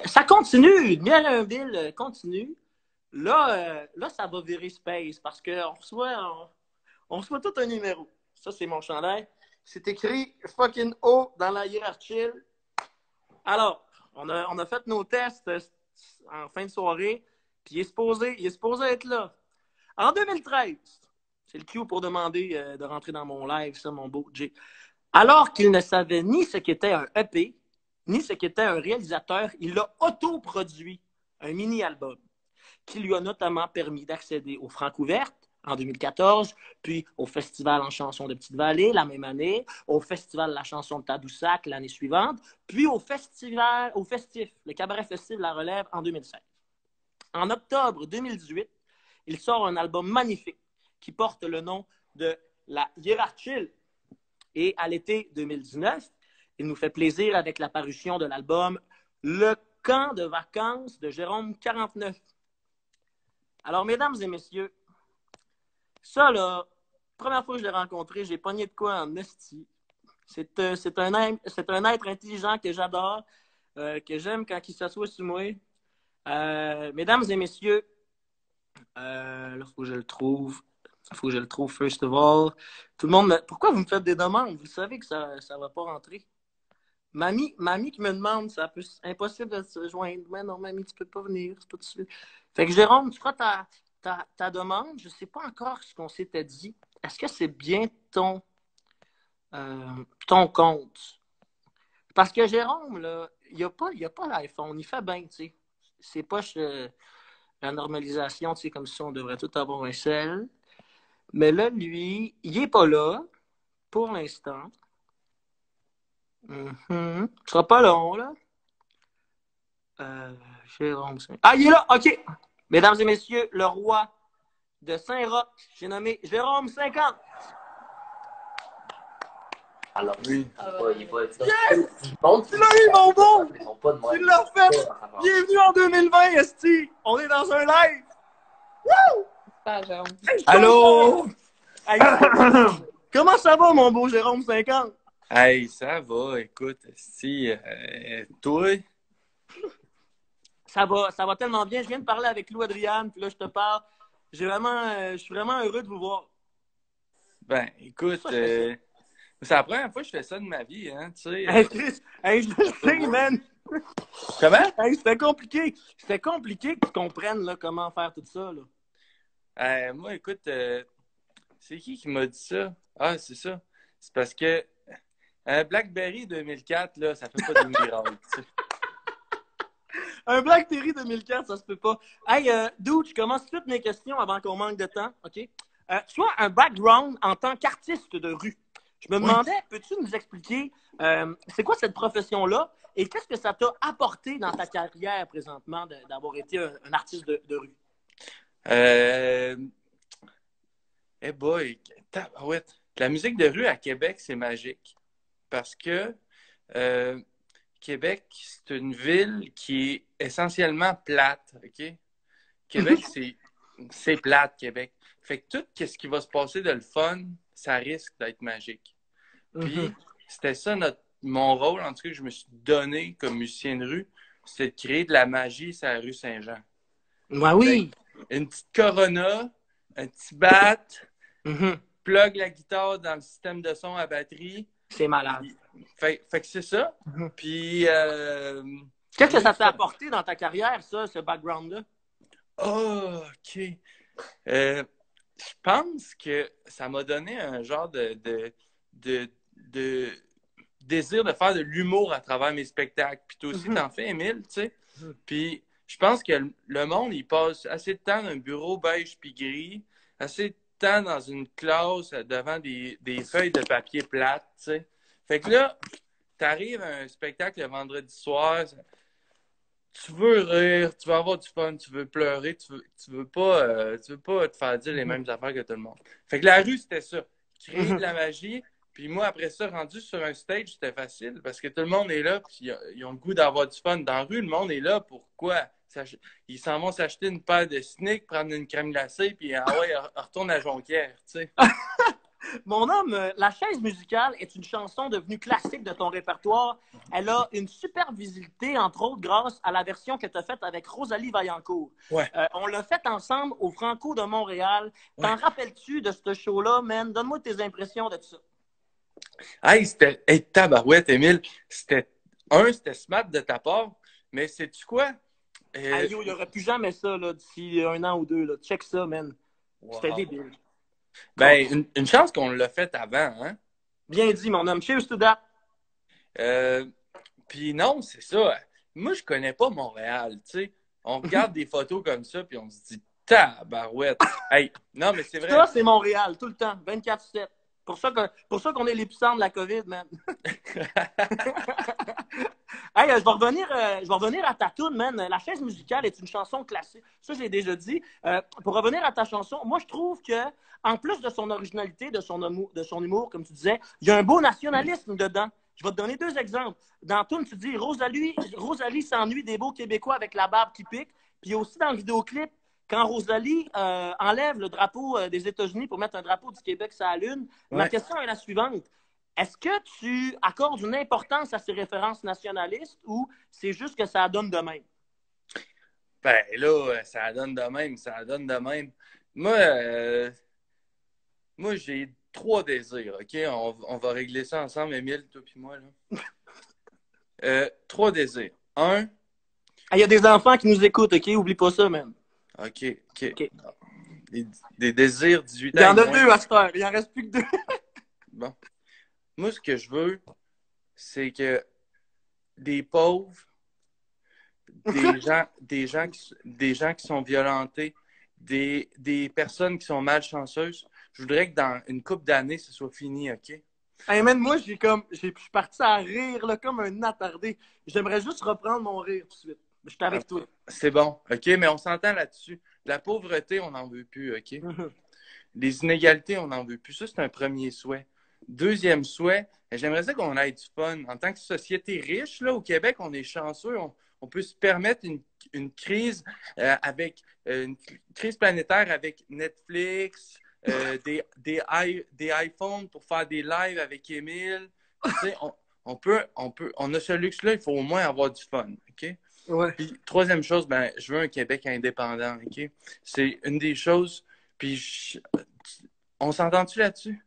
Speaker 3: ça continue. Une bière et un Bill continue. Là, ça va virer space parce qu'on reçoit tout un numéro. Ça, c'est mon chandail. C'est écrit fucking haut dans la hiérarchie. Alors, on a fait nos tests en fin de soirée, puis il est supposé être là. En 2013, c'est le cue pour demander de rentrer dans mon live, ça, mon beau Jay. Alors qu'il ne savait ni ce qu'était un EP, ni ce qu'était un réalisateur, il a autoproduit un mini-album qui lui a notamment permis d'accéder aux Francouvertes en 2014, puis au Festival en chanson de Petite-Vallée la même année, au Festival de la chanson de Tadoussac l'année suivante, puis au Festif, le Cabaret Festif de la Relève en 2016. En octobre 2018, il sort un album magnifique qui porte le nom de La Hiérarchie. Et à l'été 2019, il nous fait plaisir avec la parution de l'album Le camp de vacances de Jérôme 49. Alors, mesdames et messieurs, ça, là, première fois que je l'ai rencontré, j'ai pogné de quoi en esti. C'est un être intelligent que j'adore, que j'aime quand il s'assoit sur moi. Mesdames et messieurs, là, il faut que je le trouve. Il faut que je le trouve, first of all. Tout le monde Pourquoi vous me faites des demandes? Vous savez que ça ne va pas rentrer. Mamie qui me demande, c'est impossible de se joindre. Mais non, mamie, tu peux pas venir, c'est pas tout de suite. Fait que Jérôme, tu feras ta demande. Je sais pas encore ce qu'on s'était dit. Est-ce que c'est bien ton compte? Parce que Jérôme, là, il a pas l'iPhone. Il fait bien, tu sais. C'est pas la normalisation, tu sais, comme si on devrait tout avoir un sel. Mais là, lui, il est pas là pour l'instant. Tu seras pas long, là. Jérôme Saint... Ah, il est là! OK! Mesdames et messieurs, le roi de Saint-Roch, j'ai nommé Jérôme 50.
Speaker 4: Alors, oui. Il est pas
Speaker 3: Yes! Tu l'as eu, mon beau! Tu l'as fait! Bienvenue en 2020, esti! On est dans un live! Wouh!
Speaker 4: Allô?
Speaker 3: Hey, comment ça va, mon beau Jérôme 50?
Speaker 4: Hey, ça va, écoute, si, toi?
Speaker 3: Ça va tellement bien. Je viens de parler avec Lou Adriane, puis là, je te parle. Je suis vraiment heureux de vous voir.
Speaker 4: Ben, écoute, c'est la première fois que je fais ça de ma vie, hein, tu sais.
Speaker 3: Hey, Chris, je le sais, man.
Speaker 4: Comment?
Speaker 3: Hey, c'était compliqué. C'était compliqué que tu comprennes là, comment faire tout ça, là.
Speaker 4: Moi, écoute, c'est qui m'a dit ça? Ah, c'est ça. C'est parce que un BlackBerry 2004, là, ça fait pas de miracles, tu sais.
Speaker 3: Un BlackBerry 2004, ça se peut pas. Hey, dude, je commence toutes mes questions avant qu'on manque de temps, OK? Soit un background en tant qu'artiste de rue. Je me demandais, peux-tu nous expliquer c'est quoi cette profession-là et qu'est-ce que ça t'a apporté dans ta carrière présentement d'avoir été un artiste de rue?
Speaker 4: Eh boy, tabarouette. La musique de rue à Québec, c'est magique. Parce que Québec, c'est une ville qui est essentiellement plate, OK? Québec, c'est plate, Québec. Fait que tout ce qui va se passer de le fun, ça risque d'être magique. Puis, c'était ça mon rôle, en tout cas, que je me suis donné comme musicien de rue, c'était de créer de la magie sur la rue Saint-Jean.
Speaker 3: Ouais, oui.
Speaker 4: Une petite Corona, un petit bat, plug la guitare dans le système de son à batterie.
Speaker 3: C'est malade.
Speaker 4: Fait que c'est ça. Puis...
Speaker 3: qu'est-ce que ça t'a apporté dans ta carrière, ça, ce background-là?
Speaker 4: Oh, OK. Je pense que ça m'a donné un genre de désir de faire de l'humour à travers mes spectacles. Puis toi aussi, t'en fais, Émile, tu sais. Puis je pense que le monde, il passe assez de temps dans un bureau beige puis gris, assez de temps dans une classe devant des feuilles de papier plates, tu sais. Fait que là, t'arrives à un spectacle le vendredi soir, tu veux rire, tu veux avoir du fun, tu veux pleurer, tu veux pas te faire dire les mêmes affaires que tout le monde. Fait que la rue, c'était ça. Créer de la magie. Puis moi, après ça, rendu sur un stage, c'était facile parce que tout le monde est là, puis ils ont le goût d'avoir du fun. Dans la rue, le monde est là. Pourquoi? Ils s'en vont s'acheter une paire de sneakers, prendre une crème glacée, puis retourne à Jonquière, tu sais.
Speaker 3: Mon homme, la chaise musicale est une chanson devenue classique de ton répertoire. Elle a une super visibilité, entre autres, grâce à la version que tu as faite avec Rosalie Vaillancourt.
Speaker 4: Ouais.
Speaker 3: On l'a faite ensemble au Franco de Montréal. T'en rappelles-tu de ce show-là, man? Donne-moi tes impressions de tout ça.
Speaker 4: Hey, c'était tabarouette, Émile. C'était smart de ta part, mais sais-tu quoi?
Speaker 3: Hey, yo, il n'y aurait plus jamais ça d'ici 1 an ou 2. Là. Check ça, man. Wow. C'était débile.
Speaker 4: Ben, une chance qu'on l'a fait avant, hein?
Speaker 3: Bien dit, mon homme. Cheers to that.
Speaker 4: Puis non, c'est ça. Moi, je connais pas Montréal, tu sais. On regarde des photos comme ça, puis on se dit, tabarouette. Hey, non, mais c'est vrai.
Speaker 3: Ça, c'est Montréal, tout le temps, 24/7. Pour ça qu'on est l'épicentre de la COVID, man. Hey, je vais revenir à ta tune, man. La chaise musicale est une chanson classique. Ça, j'ai déjà dit. Pour revenir à ta chanson, moi, je trouve que, en plus de son originalité, de son humour, comme tu disais, il y a un beau nationalisme dedans. Je vais te donner 2 exemples. Dans la tune, tu dis Rosalie s'ennuie des beaux Québécois avec la barbe qui pique. Puis aussi dans le vidéoclip, quand Rosalie enlève le drapeau des États-Unis pour mettre un drapeau du Québec sur la Lune, ma question est la suivante. Est-ce que tu accordes une importance à ces références nationalistes ou c'est juste que ça donne de même?
Speaker 4: Ben là, ça donne de même, ça donne de même. Moi, j'ai 3 désirs, OK? On va régler ça ensemble, Émile, toi et moi. 3 désirs. 1.
Speaker 3: Il y a des enfants qui nous écoutent, OK? Oublie pas ça, man.
Speaker 4: OK. Des désirs 18 ans.
Speaker 3: Il y en a 2 à cette heure. Il en reste plus que 2.
Speaker 4: Bon. Moi, ce que je veux, c'est que des pauvres, des gens qui sont violentés, des personnes qui sont malchanceuses, je voudrais que dans une couple d'années, ce soit fini, OK?
Speaker 3: Hey man, moi, je suis parti à rire là, comme un attardé. J'aimerais juste reprendre mon rire tout de suite. Je suis avec toi.
Speaker 4: C'est bon, OK? Mais on s'entend là-dessus. La pauvreté, on n'en veut plus, OK? Les inégalités, on n'en veut plus. Ça, c'est un premier souhait. 2e souhait, j'aimerais ça qu'on ait du fun. En tant que société riche, là, au Québec, on est chanceux. On peut se permettre une crise avec une crise planétaire avec Netflix, des iPhones pour faire des lives avec Émile. Tu sais, on a ce luxe-là, il faut au moins avoir du fun, OK?
Speaker 3: Ouais.
Speaker 4: Puis, 3e chose, ben, je veux un Québec indépendant, OK? C'est une des choses. Puis, on s'entend-tu là-dessus?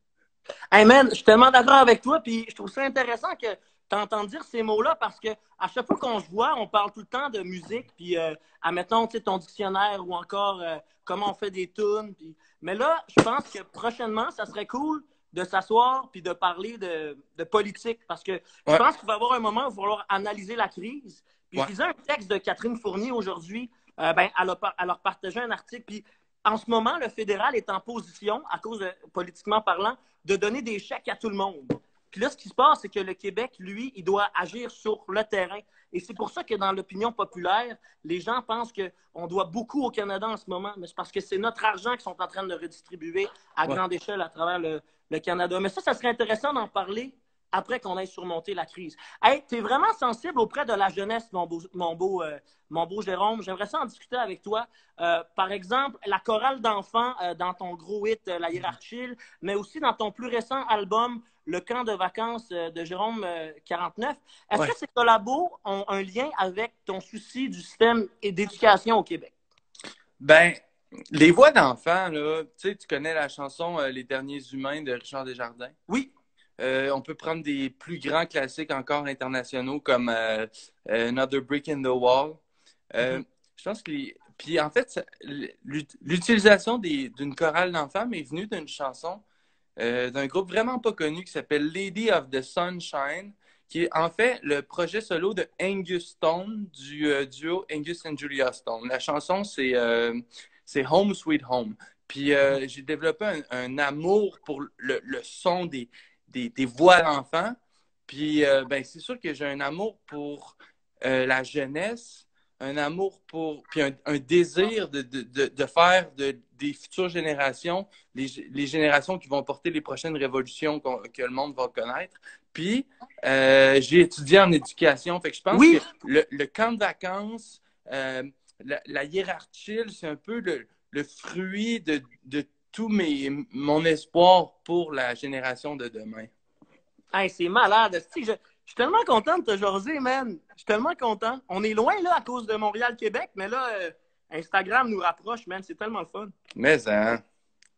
Speaker 3: Hey man, je suis tellement d'accord avec toi, puis je trouve ça intéressant que tu entends dire ces mots-là parce que à chaque fois qu'on se voit, on parle tout le temps de musique, puis admettons, tu sais, ton dictionnaire ou encore comment on fait des tunes. Puis... Mais là, je pense que prochainement, ça serait cool de s'asseoir puis de parler de politique parce que je pense qu'il va y avoir un moment où il va falloir analyser la crise. Puis je lisais un texte de Catherine Fournier aujourd'hui, elle a partagé un article, puis en ce moment, le fédéral est en position, à cause de, politiquement parlant, de donner des chèques à tout le monde. Puis là, ce qui se passe, c'est que le Québec, lui, il doit agir sur le terrain. Et c'est pour ça que dans l'opinion populaire, les gens pensent qu'on doit beaucoup au Canada en ce moment, mais c'est parce que c'est notre argent qu'ils sont en train de redistribuer à grande échelle à travers le Canada. Mais ça serait intéressant d'en parler après qu'on ait surmonté la crise. Hey, tu es vraiment sensible auprès de la jeunesse, mon beau Jérôme. J'aimerais ça en discuter avec toi. Par exemple, la chorale d'enfants dans ton gros hit, La Hiérarchie, mais aussi dans ton plus récent album, Le camp de vacances de Jérôme 49. Est-ce
Speaker 4: Ouais.
Speaker 3: que ces collabos ont un lien avec ton souci du système d'éducation au Québec?
Speaker 4: Ben, les voix d'enfants, là, tu sais, tu connais la chanson Les Derniers Humains de Richard Desjardins.
Speaker 3: Oui.
Speaker 4: On peut prendre des plus grands classiques encore internationaux comme Another Brick in the Wall. Je pense que puis en fait, l'utilisation d'une chorale d'enfants m'est venue d'une chanson d'un groupe vraiment pas connu qui s'appelle Lady of the Sunshine, qui est en fait le projet solo de Angus Stone du duo Angus and Julia Stone. La chanson, c'est Home Sweet Home. Puis j'ai développé un amour pour le son des voix d'enfants. Puis ben, c'est sûr que j'ai un amour pour la jeunesse, un amour pour, puis un désir de faire des futures générations, les générations qui vont porter les prochaines révolutions que le monde va connaître. Puis, j'ai étudié en éducation. Fait que je pense que le camp de vacances, la hiérarchie, c'est un peu le fruit de tout mon espoir pour la génération de demain.
Speaker 3: Hey, c'est malade. Je suis tellement content de te jaser, man. Je suis tellement content. On est loin, là, à cause de Montréal-Québec, mais là, Instagram nous rapproche, man. C'est tellement le fun.
Speaker 4: Mais, hein.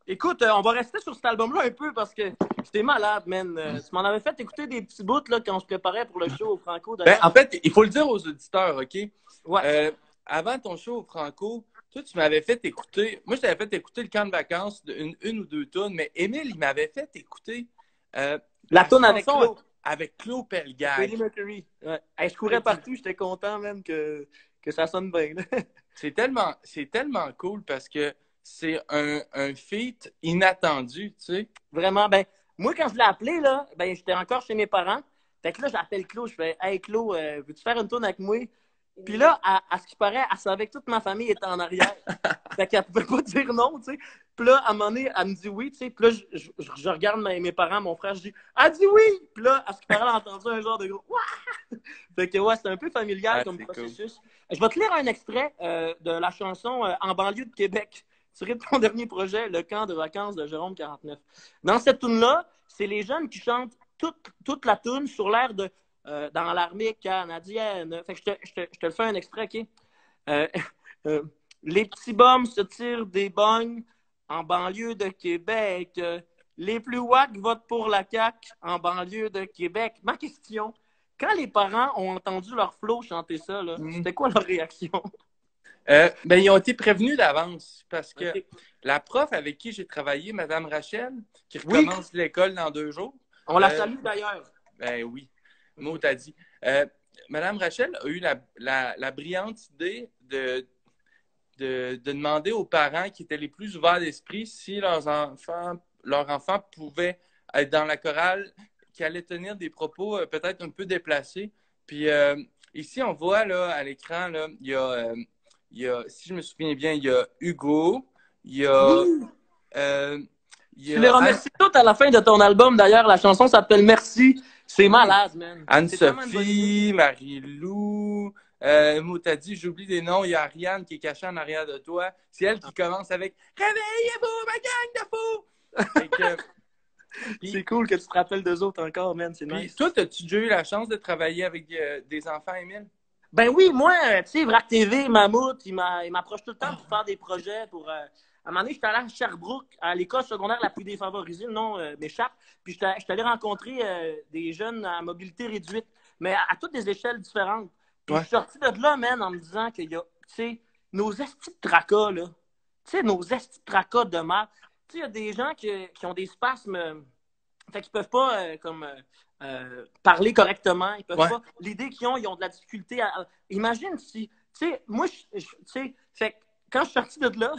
Speaker 3: Écoute, on va rester sur cet album-là un peu parce que j'étais malade, man. Tu m'en avais fait écouter des petits bouts, là, quand on se préparait pour le show au Franco.
Speaker 4: Ben, en fait, il faut le dire aux auditeurs, OK?
Speaker 3: Ouais.
Speaker 4: Avant ton show au Franco, toi, tu m'avais fait écouter... Moi, je t'avais fait écouter le camp de vacances, une ou deux tunes, mais Émile, il m'avait fait écouter...
Speaker 3: la tune avec Claude.
Speaker 4: Avec Claude Pelgag.
Speaker 3: Freddie Mercury. Ouais. Hey, je courais partout, j'étais content même que ça sonne bien.
Speaker 4: C'est tellement cool parce que c'est un feat inattendu, tu sais.
Speaker 3: Vraiment, ben, moi, quand je l'ai appelé, là, ben, j'étais encore chez mes parents. Fait que là, j'appelle Claude, je fais « Hey, Claude, veux-tu faire une tourne avec moi? » Puis là, à ce qui paraît, elle savait que toute ma famille était en arrière. Fait qu'elle pouvait pas dire non, tu sais. Puis là, à un moment donné, elle me dit oui, tu sais. Puis là, je regarde mes parents, mon frère, je dis « Elle dit oui! » Puis là, à ce qui paraît, elle a entendu un genre de gros « Wouah! » Fait que ouais, c'est un peu familial comme processus. Cool. Je vais te lire un extrait de la chanson En banlieue de Québec, tiré de ton dernier projet, Le camp de vacances de Jérôme 49. Dans cette tune-là, c'est les jeunes qui chantent toute la tune sur l'air de dans l'armée canadienne. Fait que je te le fais un extrait, OK? Les petits bums se tirent des bognes en banlieue de Québec. Les plus wack votent pour la CAQ en banlieue de Québec. Ma question, quand les parents ont entendu leur flow chanter ça, c'était quoi leur réaction?
Speaker 4: Ben, ils ont été prévenus d'avance parce que la prof avec qui j'ai travaillé, Mme Rachel, qui recommence l'école dans 2 jours.
Speaker 3: On la salue d'ailleurs.
Speaker 4: Ben oui. Moi, t'as dit. Mme Rachel a eu la brillante idée de demander aux parents qui étaient les plus ouverts d'esprit si leur enfant pouvait être dans la chorale, qui allait tenir des propos peut-être un peu déplacés. Puis ici, on voit là, à l'écran, là, il y a, si je me souviens bien, il y a Hugo, il y a...
Speaker 3: Tu les remercies toutes à la fin de ton album, d'ailleurs. La chanson s'appelle Merci. C'est malade, man.
Speaker 4: Anne-Sophie, Marie-Lou, t'as dit, j'oublie des noms. Il y a Ariane qui est cachée en arrière de toi. C'est elle qui commence avec « Réveillez-vous, ma gang de fous! »
Speaker 3: C'est cool que tu te rappelles d'eux autres encore, man. C'est nice.
Speaker 4: Toi, as-tu déjà eu la chance de travailler avec des enfants, Émile?
Speaker 3: Ben oui, moi, tu sais, Vrac TV, Mammouth, il m'approche tout le temps pour faire des projets, pour... À un moment donné, j'étais allé à Sherbrooke, à l'école secondaire la plus défavorisée, le nom m'échappe. Puis j'étais allé rencontrer des jeunes à mobilité réduite, mais à toutes des échelles différentes. Puis je suis sorti de là, man, en me disant qu'il y a, tu sais, nos estis de tracas, là. Tu sais, nos estis de tracas de mal. Tu sais, il y a des gens qui ont des spasmes, fait qu'ils peuvent pas, parler correctement. Ils peuvent pas. L'idée qu'ils ont, ils ont de la difficulté à. Imagine si, tu sais, moi, tu sais, fait quand je suis sorti de là,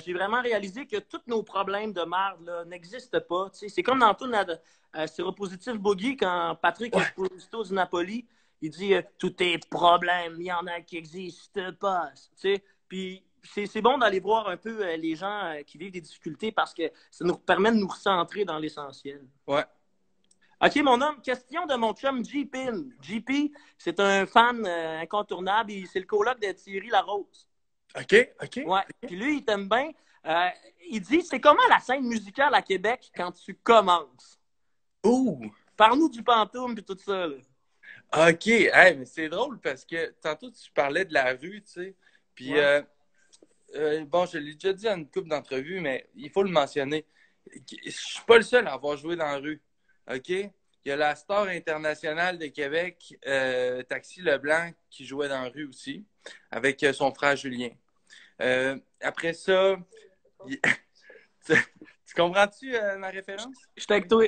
Speaker 3: j'ai vraiment réalisé que tous nos problèmes de marde n'existent pas. Tu sais, c'est comme dans tout Séropositif Boogie, quand Patrick Esposito du Napoli, il dit tous tes problèmes, il y en a qui n'existent pas. Tu sais, puis c'est bon d'aller voir un peu les gens qui vivent des difficultés parce que ça nous permet de nous recentrer dans l'essentiel.
Speaker 4: Ouais.
Speaker 3: OK, mon homme, question de mon chum J-Pin. JP, c'est un fan incontournable. C'est le coloc de Thierry Larose.
Speaker 4: OK, OK.
Speaker 3: Ouais. Puis lui, il t'aime bien. Il dit, c'est comment la scène musicale à Québec quand tu commences?
Speaker 4: Ouh!
Speaker 3: Parle-nous du Pantoum et tout ça. Là.
Speaker 4: OK, hey, mais c'est drôle parce que tantôt tu parlais de la rue, tu sais. Puis,
Speaker 3: Ouais.
Speaker 4: bon, je l'ai déjà dit dans une couple d'entrevues, mais il faut le mentionner. Je suis pas le seul à avoir joué dans la rue. OK? Il y a la star internationale de Québec, Taxi Leblanc, qui jouait dans la rue aussi, avec son frère Julien. Après ça, il- tu comprends-tu ma référence?
Speaker 3: Je suis avec toi.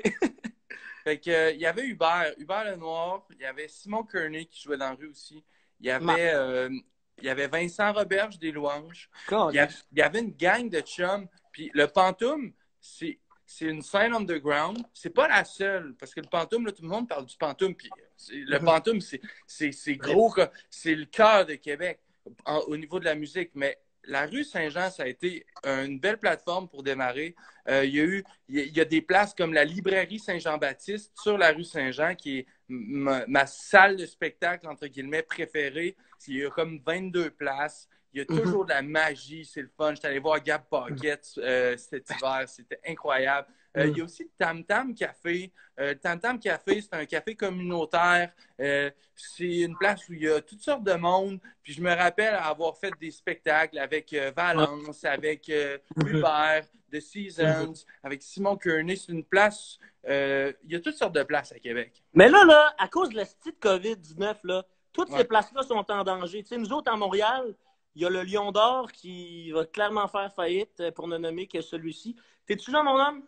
Speaker 4: Fait que, il y avait Hubert Lenoir, il y avait Simon Kearney qui jouait dans la rue aussi. Il y avait Vincent Roberge des Louanges. Il y avait une gang de chums. Puis le Pantoum, c'est une scène underground. C'est pas la seule, parce que le Pantoum, là, tout le monde parle du Pantoum. Puis le Pantoum, c'est gros, c'est le cœur de Québec au niveau de la musique. Mais la rue Saint-Jean, ça a été une belle plateforme pour démarrer. Il y a des places comme la librairie Saint-Jean-Baptiste sur la rue Saint-Jean, qui est ma salle de spectacle, entre guillemets, préférée. Il y a comme 22 places. Il y a toujours de la magie, c'est le fun. J'étais allé voir Gab Paquette cet hiver, c'était incroyable. Il y a aussi le Tam Tam Café. Le Tam Tam Café, c'est un café communautaire. C'est une place où il y a toutes sortes de monde. Puis je me rappelle avoir fait des spectacles avec Valence, avec Hubert, The Seasons, avec Simon Kearney. C'est une place, il y a toutes sortes de places à Québec.
Speaker 3: Mais là, à cause de la petite COVID-19, là, toutes ces places-là sont en danger. Tu sais, nous autres, à Montréal, il y a le Lion d'Or qui va clairement faire faillite, pour ne nommer que celui-ci. T'es-tu là, mon homme?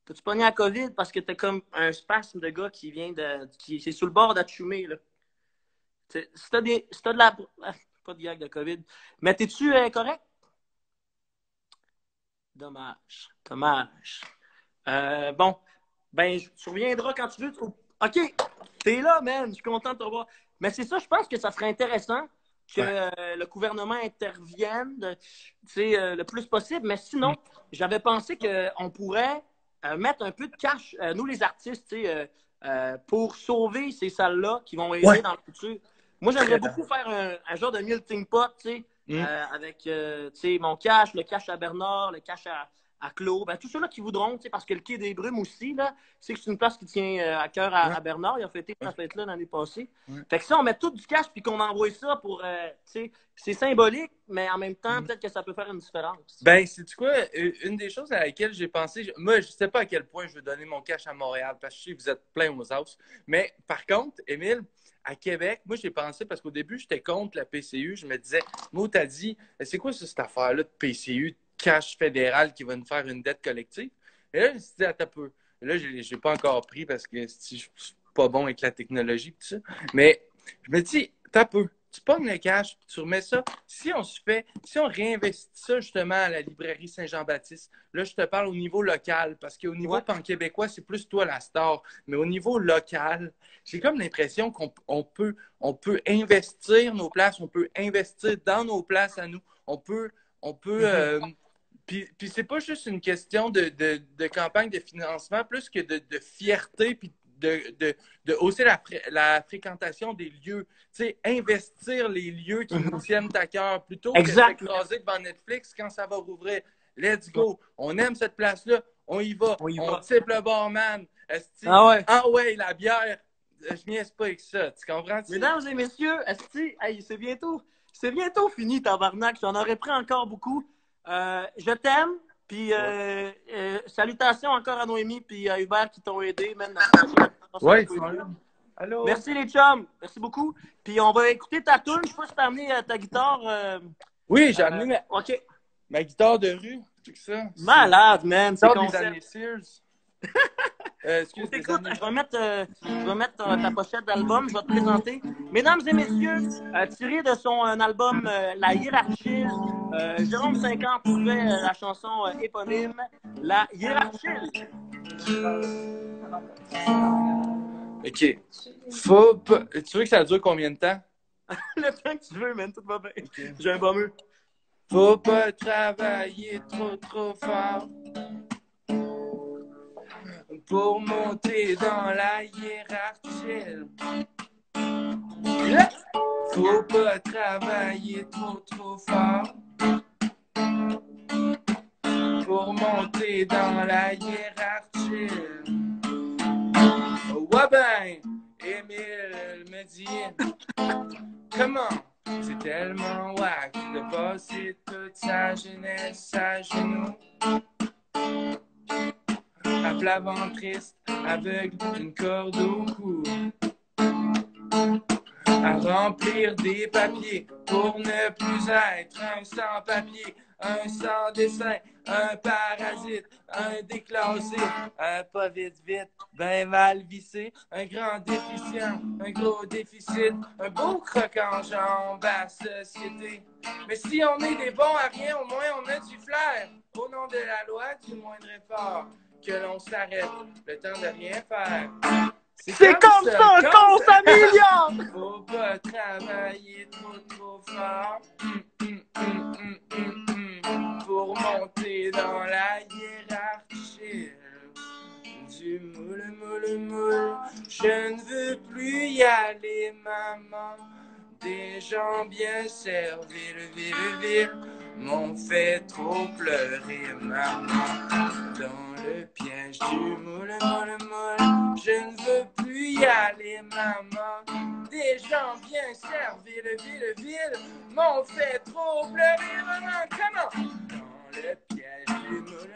Speaker 3: T'as-tu pogné la COVID parce que t'as comme un spasme de gars qui vient c'est sur le bord d'Atchoumé, là. Si t'as de la... Pas de gag de COVID. Mais t'es-tu correct? Dommage. Bon. Ben, tu reviendras quand tu veux. OK. T'es là, man. Je suis content de te revoir. Mais c'est ça, je pense que ça serait intéressant que le gouvernement intervienne le plus possible. Mais sinon, j'avais pensé qu'on pourrait mettre un peu de cash, nous les artistes, pour sauver ces salles-là qui vont aider dans le futur. Moi, j'aimerais beaucoup faire un genre de melting pot, avec mon cash, le cash à Bernard, le cash à Claude, ben, tous ceux-là qui voudront, parce que le Quai des Brumes aussi, là, c'est que c'est une place qui tient à cœur à Bernard. Il a fêté cette fête-là l'année passée. Fait que si on met tout du cash puis qu'on envoie ça pour, c'est symbolique, mais en même temps, peut-être que ça peut faire une différence.
Speaker 4: Ben, sais-tu quoi? Une des choses à laquelle j'ai pensé, moi, je sais pas à quel point je veux donner mon cash à Montréal, parce que je sais que vous êtes plein aux os. Mais par contre, Émile, à Québec, moi, j'ai pensé, parce qu'au début, j'étais contre la PCU. Je me disais, moi, t'as dit, c'est quoi cette affaire-là de PCU, cash fédéral qui va nous faire une dette collective? Et là, je me suis dit, attends un peu. Là, je l'ai pas encore pris parce que je suis pas bon avec la technologie et tout ça. Mais je me dis, attends un peu. Tu pognes le cash, tu remets ça. Si on réinvestit ça justement à la librairie Saint-Jean-Baptiste, là, je te parle au niveau local, parce qu'au niveau pan-québécois, c'est plus toi la star. Mais au niveau local, j'ai comme l'impression qu'on peut investir nos places, on peut investir dans nos places à nous. Puis c'est pas juste une question de campagne de financement, plus que de fierté, puis de hausser la fréquentation des lieux. Tu sais, investir les lieux qui nous tiennent à cœur, plutôt que de s'écraser devant Netflix quand ça va rouvrir. Let's go! On aime cette place-là, on y va. On type le barman. Ah ouais, la bière. Je niaise pas avec ça. Tu comprends?
Speaker 3: Mesdames et messieurs, c'est bientôt fini, tabarnak. J'en aurais pris encore beaucoup. Je t'aime. Puis, salutations encore à Noémie puis à Hubert qui t'ont aidé.
Speaker 4: Allô?
Speaker 3: Merci les chums. Merci beaucoup. Puis, on va écouter ta tune. Je sais pas si t'as amené ta guitare.
Speaker 4: Oui, j'ai amené ma guitare de rue. C'est ça.
Speaker 3: Malade, man.
Speaker 4: C'est des années Sears.
Speaker 3: Écoute, je vais mettre ta pochette d'album, je vais te présenter. Mesdames et messieurs, tiré de son album La Hiérarchie, Jérôme 50 fait la chanson éponyme La Hiérarchie.
Speaker 4: OK. Tu veux que ça dure combien de temps?
Speaker 3: Le temps que tu veux, man, tout va bien. Okay. J'ai un bommeux.
Speaker 4: Faut pas travailler trop fort pour monter dans la hiérarchie. Faut pas travailler trop fort pour monter dans la hiérarchie. Ouais ben, Émile me dit, comment c'est tellement wack de passer toute sa jeunesse à genoux, à plat ventriste, aveugle, une corde au cou, à remplir des papiers pour ne plus être un sans-papier, un sans-dessin, un parasite, un déclassé, un pas vite, ben mal vissé, un grand déficient, un gros déficit, un beau croquant jambe à société. Mais si on est des bons à rien, au moins on a du flair, au nom de la loi du moindre effort, que l'on s'arrête, le temps de rien faire.
Speaker 3: C'est comme ça qu'on s'améliore!
Speaker 4: Faut pas travailler trop fort pour monter dans la hiérarchie du moule. Je ne veux plus y aller, maman. Des gens bien servis, ville, m'ont fait trop pleurer, maman. Dans le piège du moule. Je ne veux plus y aller, maman. Des gens bien servis, ville, m'ont fait trop pleurer, maman. Comment? Dans le piège du moule.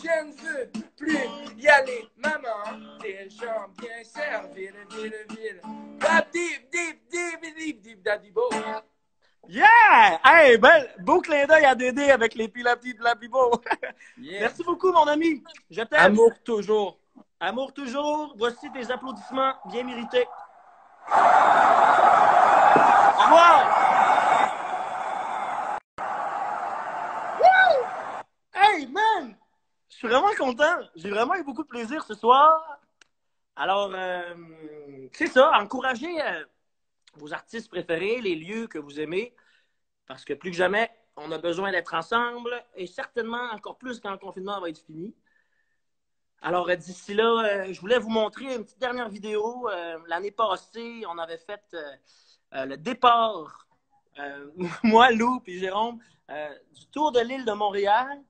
Speaker 4: Je ne veux plus y aller, maman. Des gens bien servis, ville. Dip,
Speaker 3: Yeah! Hey, beau clin d'œil à Dédé avec les pilapis blabibo.
Speaker 4: yeah.
Speaker 3: Merci beaucoup, mon ami. Je t'aime.
Speaker 4: Amour toujours.
Speaker 3: Amour toujours. Voici tes applaudissements bien mérités. Au revoir! Woo! Hey, man! Je suis vraiment content. J'ai vraiment eu beaucoup de plaisir ce soir. Alors, c'est ça. Encouragez vos artistes préférés, les lieux que vous aimez, parce que plus que jamais, on a besoin d'être ensemble et certainement encore plus quand le confinement va être fini. Alors, d'ici là, je voulais vous montrer une petite dernière vidéo. L'année passée, on avait fait le départ, moi, Lou et Jérôme, du Tour de l'île de Montréal.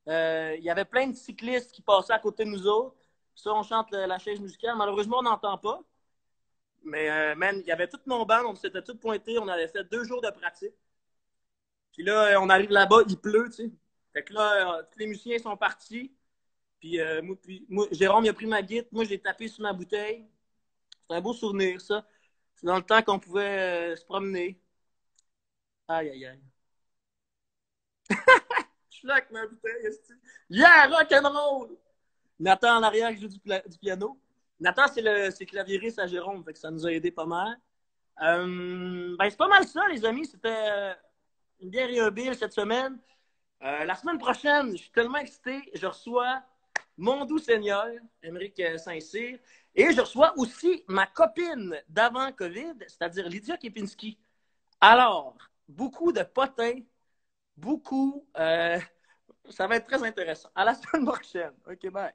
Speaker 3: Il y avait plein de cyclistes qui passaient à côté de nous autres. Ça, on chante la chaise musicale. Malheureusement, on n'entend pas. Mais, man, il y avait toutes nos bandes, on s'était toutes pointés, on avait fait 2 jours de pratique. Puis là, on arrive là-bas, il pleut, tu sais. Fait que là, tous les musiciens sont partis. Puis, moi, Jérôme, il a pris ma guitare, moi, j'ai tapé sur ma bouteille. C'est un beau souvenir, ça. C'est dans le temps qu'on pouvait se promener. Aïe, aïe, aïe. Je suis là avec ma bouteille, yeah, rock'n'roll! Nathan en arrière qui joue du piano. Nathan, c'est le claviériste à Jérôme, fait que ça nous a aidé pas mal. C'est pas mal ça, les amis. C'était une bière et un bill cette semaine. La semaine prochaine, je suis tellement excité, je reçois mon doux Seigneur, Émeric Saint-Cyr, et je reçois aussi ma copine d'avant COVID, c'est-à-dire Lydia Kepinski. Alors, beaucoup de potins, beaucoup... ça va être très intéressant. À la semaine prochaine. OK, bye.